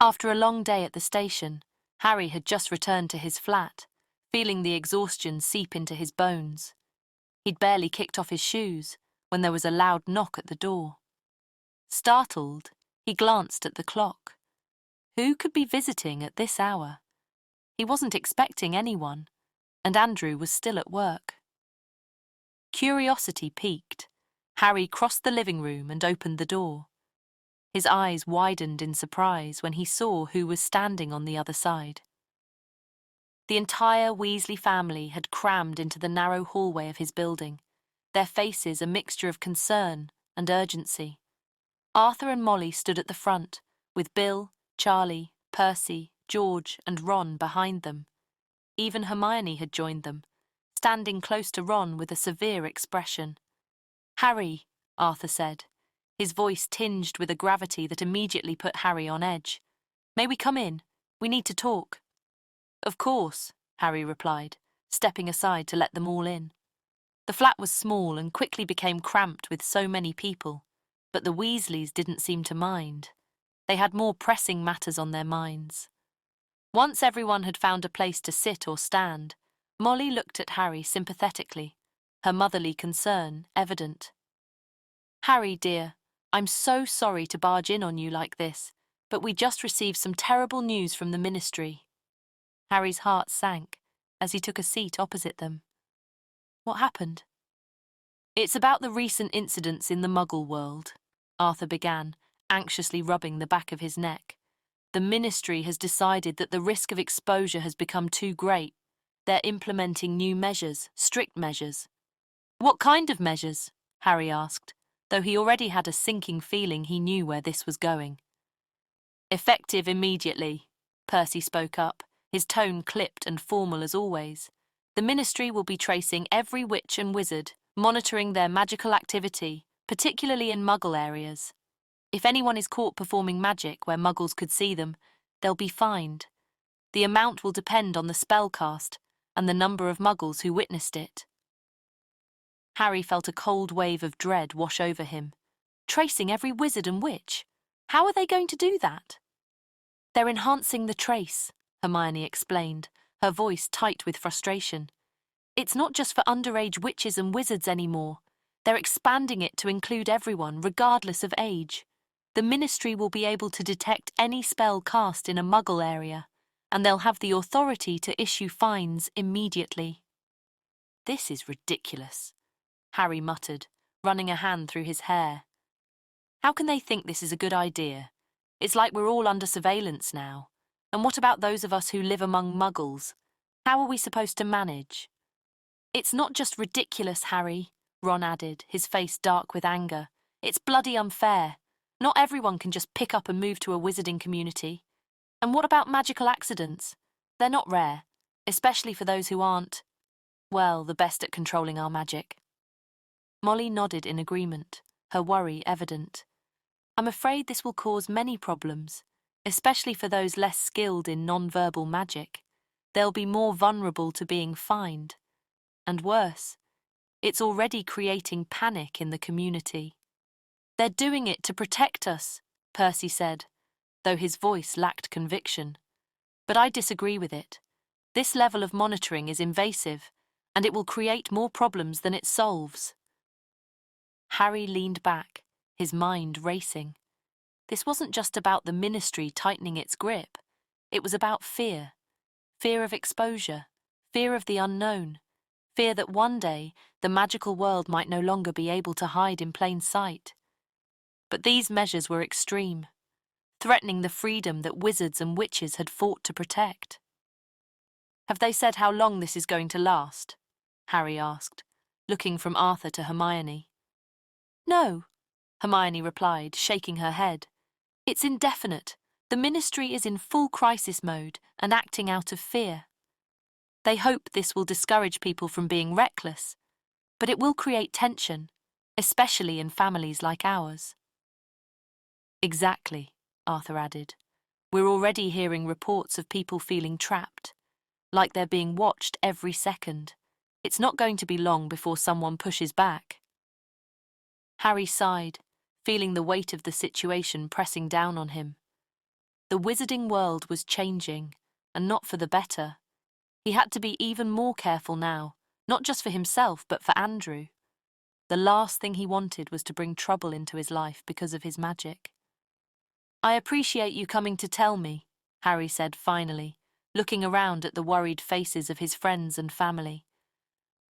After a long day at the station, Harry had just returned to his flat, feeling the exhaustion seep into his bones. He'd barely kicked off his shoes when there was a loud knock at the door. Startled, he glanced at the clock. Who could be visiting at this hour? He wasn't expecting anyone, and Andrew was still at work. Curiosity piqued. Harry crossed the living room and opened the door. His eyes widened in surprise when he saw who was standing on the other side. The entire Weasley family had crammed into the narrow hallway of his building, their faces a mixture of concern and urgency. Arthur and Molly stood at the front, with Bill, Charlie, Percy, George, and Ron behind them. Even Hermione had joined them, standing close to Ron with a severe expression. "Harry," Arthur said, his voice tinged with a gravity that immediately put Harry on edge. "May we come in? We need to talk." "Of course," Harry replied, stepping aside to let them all in. The flat was small and quickly became cramped with so many people, but the Weasleys didn't seem to mind. They had more pressing matters on their minds. Once everyone had found a place to sit or stand, Molly looked at Harry sympathetically, her motherly concern evident. "Harry, dear, I'm so sorry to barge in on you like this, but we just received some terrible news from the Ministry." Harry's heart sank as he took a seat opposite them. "What happened?" "It's about the recent incidents in the Muggle world," Arthur began, anxiously rubbing the back of his neck. "The Ministry has decided that the risk of exposure has become too great. They're implementing new measures, strict measures." "What kind of measures?" Harry asked, though he already had a sinking feeling he knew where this was going. "Effective immediately," Percy spoke up, his tone clipped and formal as always. "The Ministry will be tracing every witch and wizard, monitoring their magical activity, particularly in Muggle areas. If anyone is caught performing magic where Muggles could see them, they'll be fined. The amount will depend on the spell cast and the number of Muggles who witnessed it." Harry felt a cold wave of dread wash over him. Tracing every wizard and witch? How are they going to do that? "They're enhancing the trace," Hermione explained, her voice tight with frustration. "It's not just for underage witches and wizards anymore. They're expanding it to include everyone, regardless of age. The Ministry will be able to detect any spell cast in a Muggle area, and they'll have the authority to issue fines immediately." "This is ridiculous," Harry muttered, running a hand through his hair. "How can they think this is a good idea? It's like we're all under surveillance now. And what about those of us who live among Muggles? How are we supposed to manage?" "It's not just ridiculous, Harry," Ron added, his face dark with anger. "It's bloody unfair. Not everyone can just pick up and move to a wizarding community. And what about magical accidents? They're not rare, especially for those who aren't, well, the best at controlling our magic." Molly nodded in agreement, her worry evident. "I'm afraid this will cause many problems, especially for those less skilled in non-verbal magic. They'll be more vulnerable to being fined. And worse, it's already creating panic in the community." "They're doing it to protect us," Percy said, though his voice lacked conviction. "But I disagree with it. This level of monitoring is invasive, and it will create more problems than it solves." Harry leaned back, his mind racing. This wasn't just about the Ministry tightening its grip. It was about fear. Fear of exposure, fear of the unknown, fear that one day the magical world might no longer be able to hide in plain sight. But these measures were extreme, threatening the freedom that wizards and witches had fought to protect. "Have they said how long this is going to last?" Harry asked, looking from Arthur to Hermione. "No," Hermione replied, shaking her head. "It's indefinite. The Ministry is in full crisis mode and acting out of fear. They hope this will discourage people from being reckless, but it will create tension, especially in families like ours." "Exactly," Arthur added. "We're already hearing reports of people feeling trapped, like they're being watched every second. It's not going to be long before someone pushes back." Harry sighed, feeling the weight of the situation pressing down on him. The wizarding world was changing, and not for the better. He had to be even more careful now, not just for himself, but for Andrew. The last thing he wanted was to bring trouble into his life because of his magic. "I appreciate you coming to tell me," Harry said finally, looking around at the worried faces of his friends and family.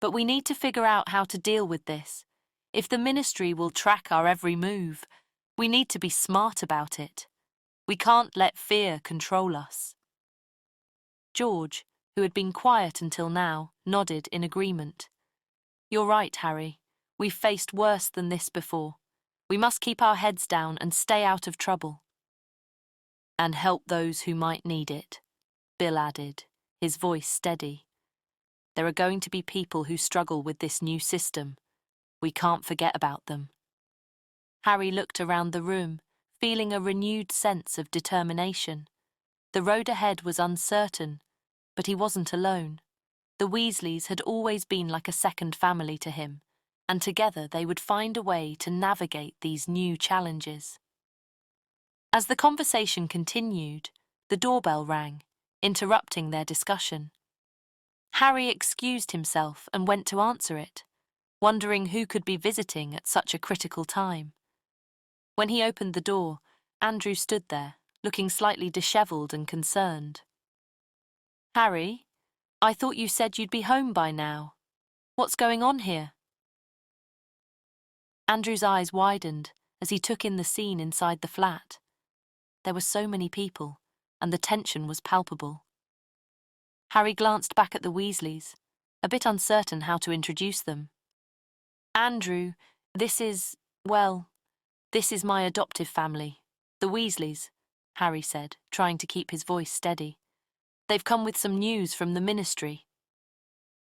"But we need to figure out how to deal with this. If the Ministry will track our every move, we need to be smart about it. We can't let fear control us." George, who had been quiet until now, nodded in agreement. "You're right, Harry. We've faced worse than this before. We must keep our heads down and stay out of trouble." "And help those who might need it," Bill added, his voice steady. "There are going to be people who struggle with this new system. We can't forget about them." Harry looked around the room, feeling a renewed sense of determination. The road ahead was uncertain, but he wasn't alone. The Weasleys had always been like a second family to him, and together they would find a way to navigate these new challenges. As the conversation continued, the doorbell rang, interrupting their discussion. Harry excused himself and went to answer it, wondering who could be visiting at such a critical time. When he opened the door, Andrew stood there, looking slightly dishevelled and concerned. "Harry, I thought you said you'd be home by now. What's going on here?" Andrew's eyes widened as he took in the scene inside the flat. There were so many people, and the tension was palpable. Harry glanced back at the Weasleys, a bit uncertain how to introduce them. "Andrew, this is my adoptive family, the Weasleys," Harry said, trying to keep his voice steady. "They've come with some news from the Ministry."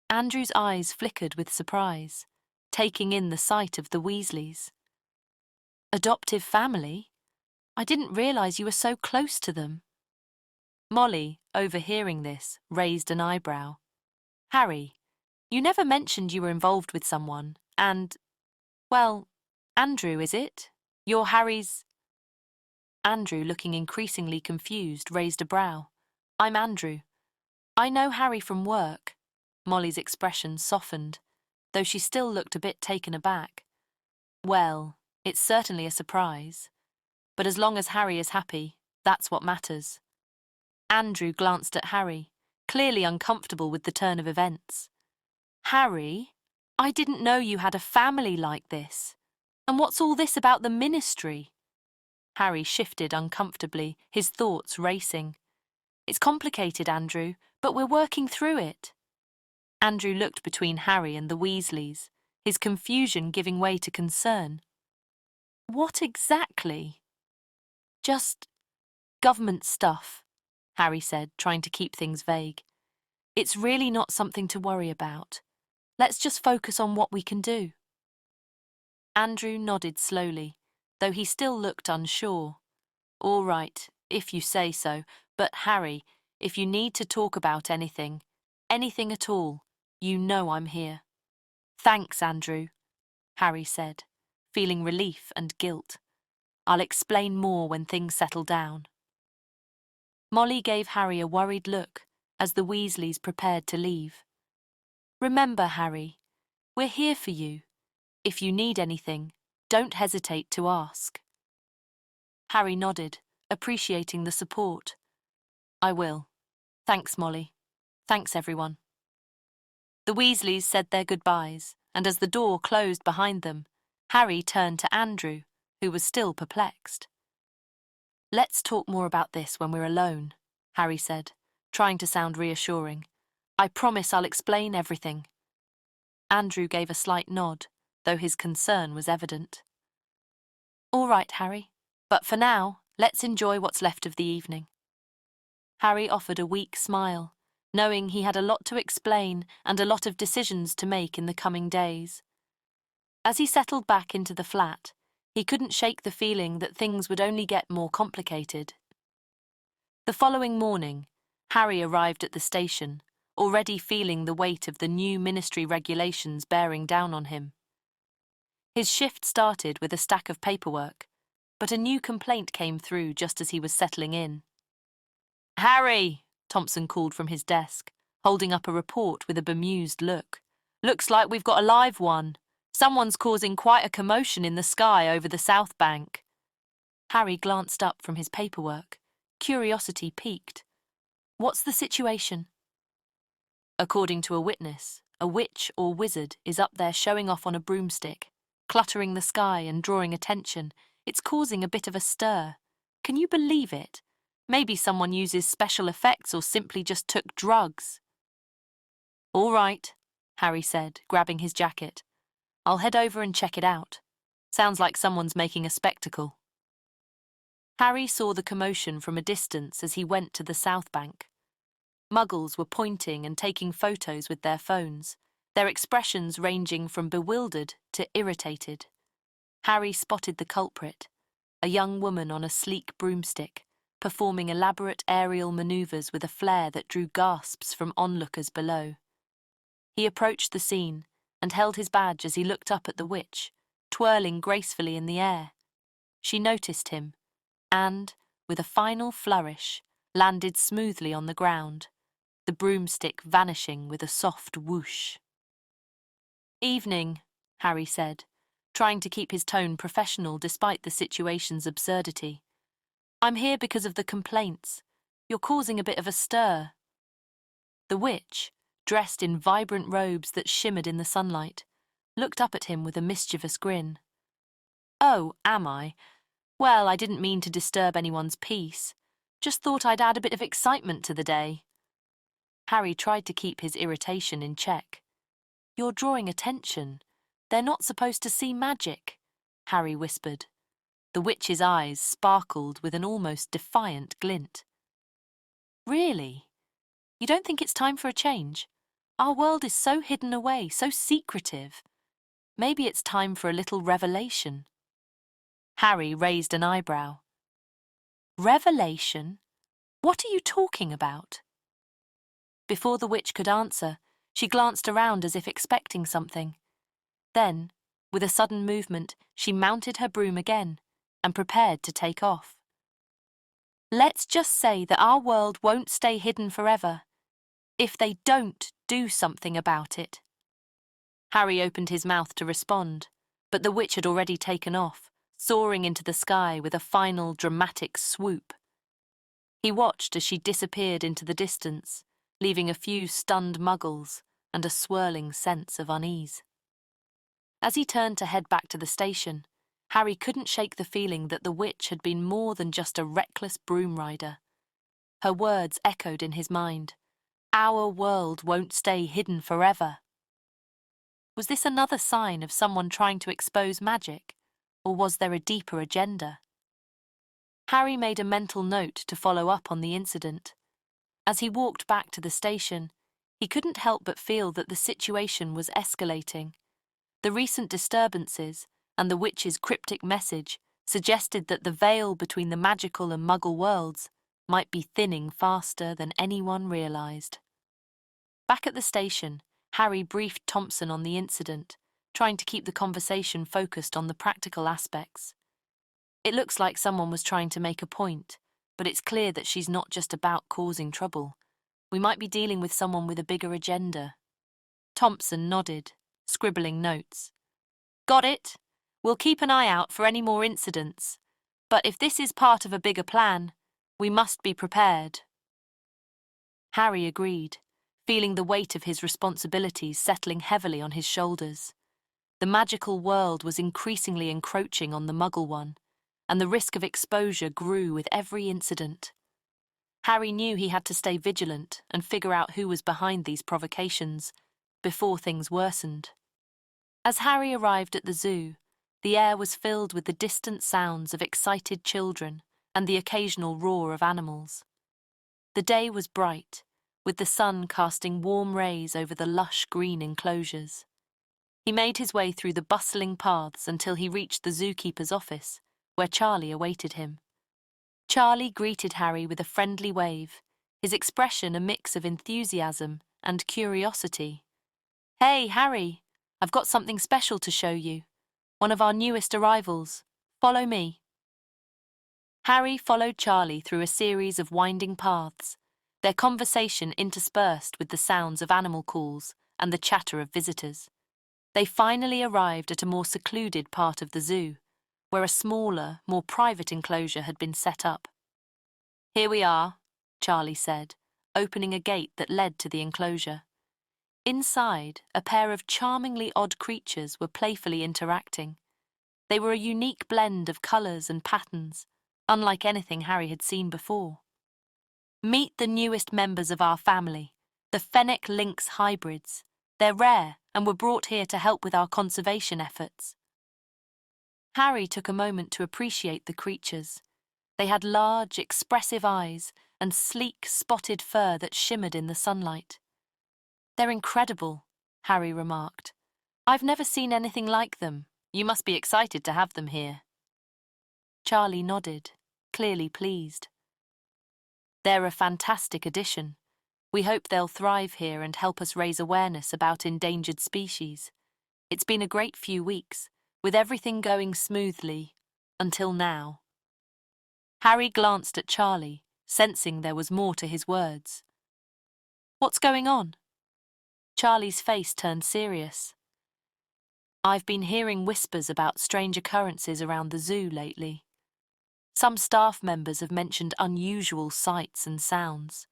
Andrew's eyes flickered with surprise, taking in the sight of the Weasleys. "Adoptive family? I didn't realise you were so close to them." Molly, overhearing this, raised an eyebrow. "Harry, you never mentioned you were involved with someone, and, well, Andrew, is it? You're Harry's—" Andrew, looking increasingly confused, raised a brow. "I'm Andrew. I know Harry from work." Molly's expression softened, though she still looked a bit taken aback. "Well, it's certainly a surprise. But as long as Harry is happy, that's what matters." Andrew glanced at Harry, clearly uncomfortable with the turn of events. "Harry, I didn't know you had a family like this. And what's all this about the Ministry?" Harry shifted uncomfortably, his thoughts racing. "It's complicated, Andrew, but we're working through it." Andrew looked between Harry and the Weasleys, his confusion giving way to concern. "What exactly?" "Just government stuff," Harry said, trying to keep things vague. "It's really not something to worry about. Let's just focus on what we can do." Andrew nodded slowly, though he still looked unsure. "All right, if you say so, but Harry, if you need to talk about anything at all, you know I'm here." "Thanks, Andrew," Harry said, feeling relief and guilt. "I'll explain more when things settle down." Molly gave Harry a worried look as the Weasleys prepared to leave. "Remember, Harry, we're here for you. If you need anything, don't hesitate to ask." Harry nodded, appreciating the support. "I will. Thanks, Molly. Thanks, everyone." The Weasleys said their goodbyes, and as the door closed behind them, Harry turned to Andrew, who was still perplexed. "Let's talk more about this when we're alone," Harry said, trying to sound reassuring. "I promise I'll explain everything." Andrew gave a slight nod, though his concern was evident. "All right, Harry, but for now, let's enjoy what's left of the evening." Harry offered a weak smile, knowing he had a lot to explain and a lot of decisions to make in the coming days. As he settled back into the flat, he couldn't shake the feeling that things would only get more complicated. The following morning, Harry arrived at the station, already feeling the weight of the new Ministry regulations bearing down on him. His shift started with a stack of paperwork, but a new complaint came through just as he was settling in. Harry, Thompson called from his desk, holding up a report with a bemused look. Looks like we've got a live one. Someone's causing quite a commotion in the sky over the South Bank. Harry glanced up from his paperwork. Curiosity piqued. What's the situation? According to a witness, a witch or wizard is up there showing off on a broomstick, cluttering the sky and drawing attention. It's causing a bit of a stir. Can you believe it? Maybe someone uses special effects or simply just took drugs. All right, Harry said, grabbing his jacket. I'll head over and check it out. Sounds like someone's making a spectacle. Harry saw the commotion from a distance as he went to the South Bank. Muggles were pointing and taking photos with their phones, their expressions ranging from bewildered to irritated. Harry spotted the culprit, a young woman on a sleek broomstick, performing elaborate aerial maneuvers with a flair that drew gasps from onlookers below. He approached the scene and held his badge as he looked up at the witch, twirling gracefully in the air. She noticed him and, with a final flourish, landed smoothly on the ground, the broomstick vanishing with a soft whoosh. Evening, Harry said, trying to keep his tone professional despite the situation's absurdity. I'm here because of the complaints. You're causing a bit of a stir. The witch, dressed in vibrant robes that shimmered in the sunlight, looked up at him with a mischievous grin. Oh, am I? Well, I didn't mean to disturb anyone's peace. Just thought I'd add a bit of excitement to the day. Harry tried to keep his irritation in check. You're drawing attention. They're not supposed to see magic, Harry whispered. The witch's eyes sparkled with an almost defiant glint. Really? You don't think it's time for a change? Our world is so hidden away, so secretive. Maybe it's time for a little revelation. Harry raised an eyebrow. Revelation? What are you talking about? Before the witch could answer, she glanced around as if expecting something. Then, with a sudden movement, she mounted her broom again and prepared to take off. Let's just say that our world won't stay hidden forever, if they don't do something about it. Harry opened his mouth to respond, but the witch had already taken off, soaring into the sky with a final dramatic swoop. He watched as she disappeared into the distance, leaving a few stunned muggles and a swirling sense of unease. As he turned to head back to the station, Harry couldn't shake the feeling that the witch had been more than just a reckless broom rider. Her words echoed in his mind. Our world won't stay hidden forever. Was this another sign of someone trying to expose magic, or was there a deeper agenda? Harry made a mental note to follow up on the incident. As he walked back to the station, he couldn't help but feel that the situation was escalating. The recent disturbances and the witch's cryptic message suggested that the veil between the magical and muggle worlds might be thinning faster than anyone realized. Back at the station, Harry briefed Thompson on the incident, trying to keep the conversation focused on the practical aspects. It looks like someone was trying to make a point, but it's clear that she's not just about causing trouble. We might be dealing with someone with a bigger agenda. Thompson nodded, scribbling notes. Got it. We'll keep an eye out for any more incidents. But if this is part of a bigger plan, we must be prepared. Harry agreed, feeling the weight of his responsibilities settling heavily on his shoulders. The magical world was increasingly encroaching on the Muggle one, and the risk of exposure grew with every incident. Harry knew he had to stay vigilant and figure out who was behind these provocations before things worsened. As Harry arrived at the zoo, the air was filled with the distant sounds of excited children and the occasional roar of animals. The day was bright, with the sun casting warm rays over the lush green enclosures. He made his way through the bustling paths until he reached the zookeeper's office, where Charlie awaited him. Charlie greeted Harry with a friendly wave, his expression a mix of enthusiasm and curiosity. Hey, Harry, I've got something special to show you. One of our newest arrivals. Follow me. Harry followed Charlie through a series of winding paths, their conversation interspersed with the sounds of animal calls and the chatter of visitors. They finally arrived at a more secluded part of the zoo, where a smaller, more private enclosure had been set up. "Here we are," Charlie said, opening a gate that led to the enclosure. Inside, a pair of charmingly odd creatures were playfully interacting. They were a unique blend of colours and patterns, unlike anything Harry had seen before. "Meet the newest members of our family, the fennec lynx hybrids. They're rare and were brought here to help with our conservation efforts." Harry took a moment to appreciate the creatures. They had large, expressive eyes and sleek, spotted fur that shimmered in the sunlight. "They're incredible," Harry remarked. "I've never seen anything like them. You must be excited to have them here." Charlie nodded, clearly pleased. "They're a fantastic addition. We hope they'll thrive here and help us raise awareness about endangered species. It's been a great few weeks, with everything going smoothly, until now." Harry glanced at Charlie, sensing there was more to his words. "What's going on?" Charlie's face turned serious. "I've been hearing whispers about strange occurrences around the zoo lately. Some staff members have mentioned unusual sights and sounds.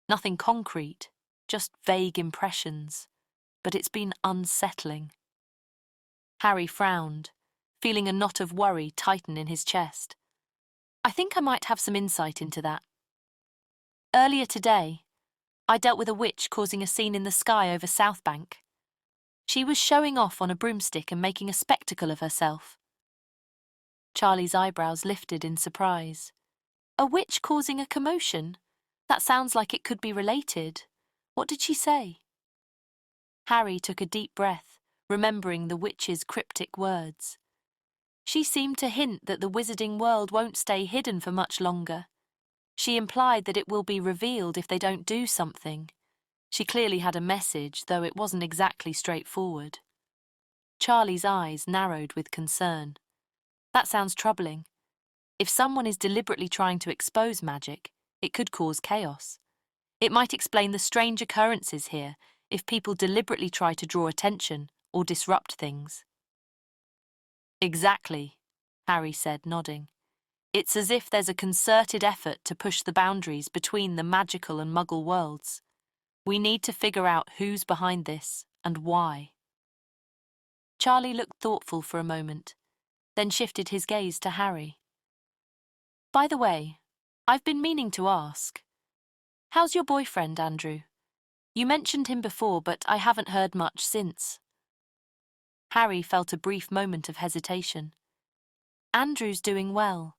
Nothing concrete, just vague impressions, but it's been unsettling." Harry frowned, feeling a knot of worry tighten in his chest. "I think I might have some insight into that. Earlier today, I dealt with a witch causing a scene in the sky over South Bank. She was showing off on a broomstick and making a spectacle of herself." Charlie's eyebrows lifted in surprise. "A witch causing a commotion? That sounds like it could be related. What did she say?" Harry took a deep breath, remembering the witch's cryptic words. "She seemed to hint that the wizarding world won't stay hidden for much longer. She implied that it will be revealed if they don't do something. She clearly had a message, though it wasn't exactly straightforward." Charlie's eyes narrowed with concern. "That sounds troubling. If someone is deliberately trying to expose magic, it could cause chaos. It might explain the strange occurrences here if people deliberately try to draw attention or disrupt things." "Exactly," Harry said, nodding. "It's as if there's a concerted effort to push the boundaries between the magical and muggle worlds. We need to figure out who's behind this and why." Charlie looked thoughtful for a moment, then shifted his gaze to Harry. "By the way, I've been meaning to ask. How's your boyfriend, Andrew? You mentioned him before, but I haven't heard much since." Harry felt a brief moment of hesitation. "Andrew's doing well.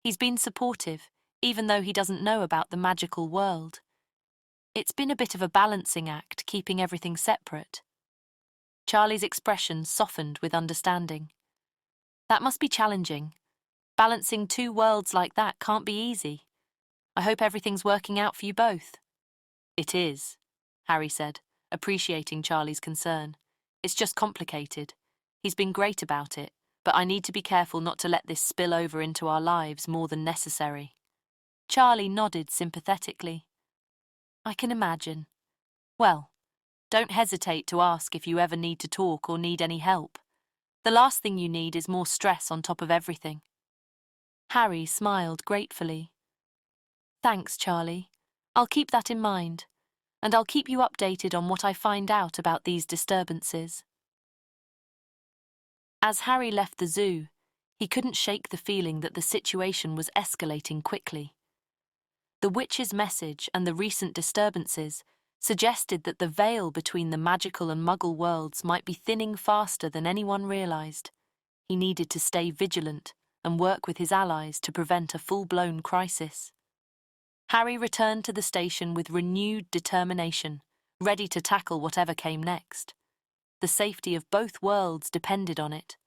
He's been supportive, even though he doesn't know about the magical world. It's been a bit of a balancing act, keeping everything separate." Charlie's expression softened with understanding. "That must be challenging. Balancing two worlds like that can't be easy. I hope everything's working out for you both." "It is," Harry said, appreciating Charlie's concern. "It's just complicated. He's been great about it, but I need to be careful not to let this spill over into our lives more than necessary." Charlie nodded sympathetically. "I can imagine. Well, don't hesitate to ask if you ever need to talk or need any help. The last thing you need is more stress on top of everything." Harry smiled gratefully. "Thanks, Charlie. I'll keep that in mind, and I'll keep you updated on what I find out about these disturbances." As Harry left the zoo, he couldn't shake the feeling that the situation was escalating quickly. The witch's message and the recent disturbances suggested that the veil between the magical and muggle worlds might be thinning faster than anyone realized. He needed to stay vigilant and work with his allies to prevent a full-blown crisis. Harry returned to the station with renewed determination, ready to tackle whatever came next. The safety of both worlds depended on it.